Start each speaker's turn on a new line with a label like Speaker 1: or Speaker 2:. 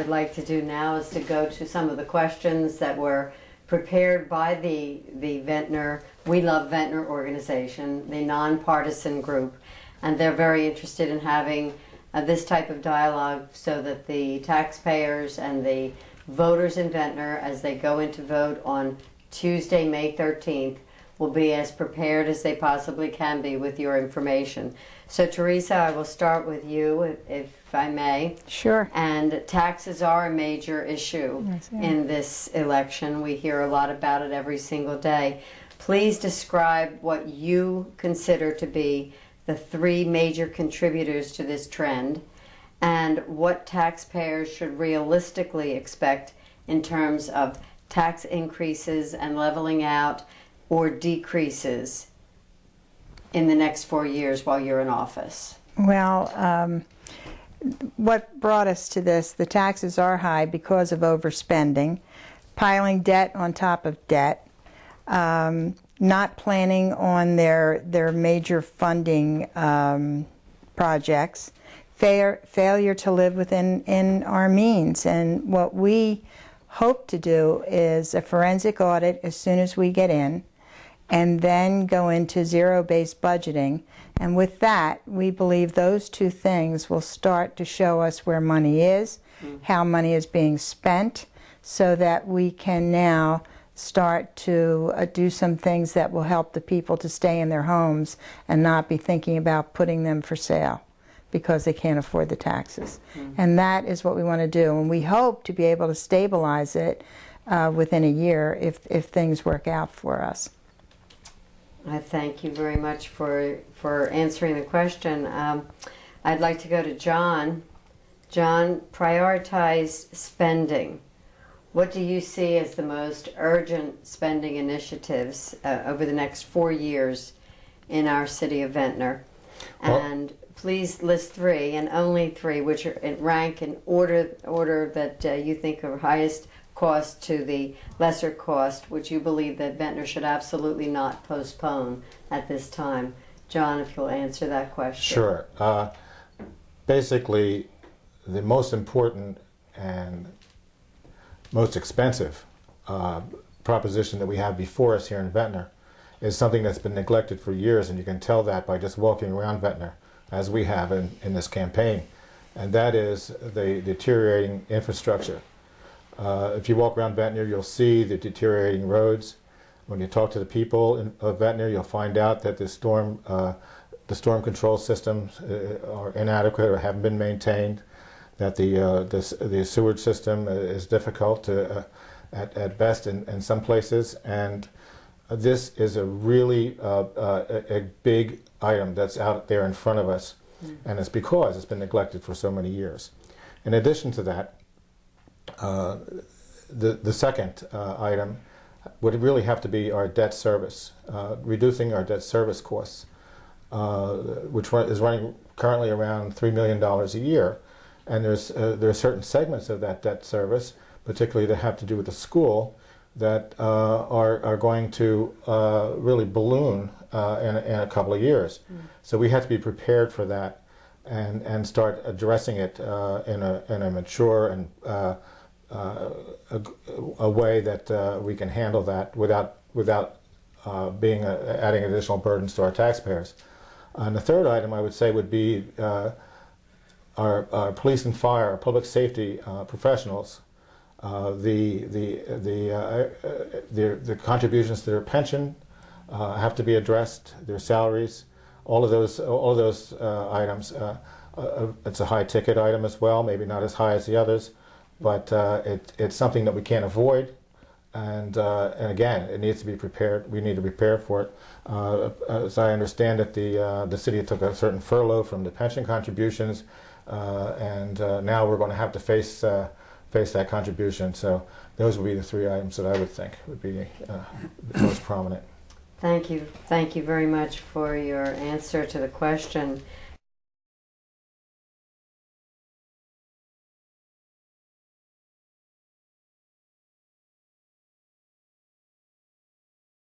Speaker 1: would like to do now is to go to some of the questions that were prepared by the Ventnor, We Love Ventnor organization, the nonpartisan group, and they're very interested in having this type of dialogue so that the taxpayers and the voters in Ventnor, as they go into vote on Tuesday, May 13th, will be as prepared as they possibly can be with your information. So Teresa, I will start with you, if I may.
Speaker 2: Sure.
Speaker 1: And taxes are a major issue in this election. We hear a lot about it every single day. Please describe what you consider to be the three major contributors to this trend, and what taxpayers should realistically expect in terms of tax increases and leveling out or decreases in the next 4 years while you're in office.
Speaker 2: Well, what brought us to this, the taxes are high because of overspending, piling debt on top of debt, not planning on their major funding projects, failure to live within our means. And what we hope to do is a forensic audit as soon as we get in, and then go into zero-based budgeting. And with that, we believe those two things will start to show us where money is, how money is being spent, so that we can now start to do some things that will help the people to stay in their homes and not be thinking about putting them for sale because they can't afford the taxes. And that is what we want to do. And we hope to be able to stabilize it within a year if things work out for us.
Speaker 1: I thank you very much for answering the question. I'd like to go to John. John, prioritize spending. What do you see as the most urgent spending initiatives over the next 4 years in our city of Ventnor? And please list three, and only three, which are in rank in order that you think are highest cost to the lesser cost, which you believe that Ventnor should absolutely not postpone at this time. John, if you'll answer that question.
Speaker 3: Sure. Basically, the most important and most expensive proposition that we have before us here in Ventnor is something that's been neglected for years, and you can tell that by just walking around Ventnor, as we have in this campaign, and that is the deteriorating infrastructure. If you walk around Ventnor, you'll see the deteriorating roads. When you talk to the people of Ventnor, you'll find out that the storm control systems are inadequate or haven't been maintained, that the sewage system is difficult at best in some places, and this is a really a big item that's out there in front of us, and it's because it's been neglected for so many years. In addition to that, the second item would really have to be our debt service, reducing our debt service costs, which is running currently around $3 million a year. And there are certain segments of that debt service, particularly that have to do with the school, that are going to really balloon in a couple of years. So we have to be prepared for that and start addressing it in a mature and a way that we can handle that without adding additional burdens to our taxpayers. And the third item I would say would be our police and fire, our public safety professionals, the contributions to their pension have to be addressed, their salaries, all of those items. It's a high ticket item as well, maybe not as high as the others, but it's something that we can't avoid, and again, it needs to be prepared. We need to prepare for it. As I understand it, the city took a certain furlough from the pension contributions, and now we're going to have to face that contribution. So those would be the three items that I would think would be the most prominent.
Speaker 1: Thank you very much for your answer to the question.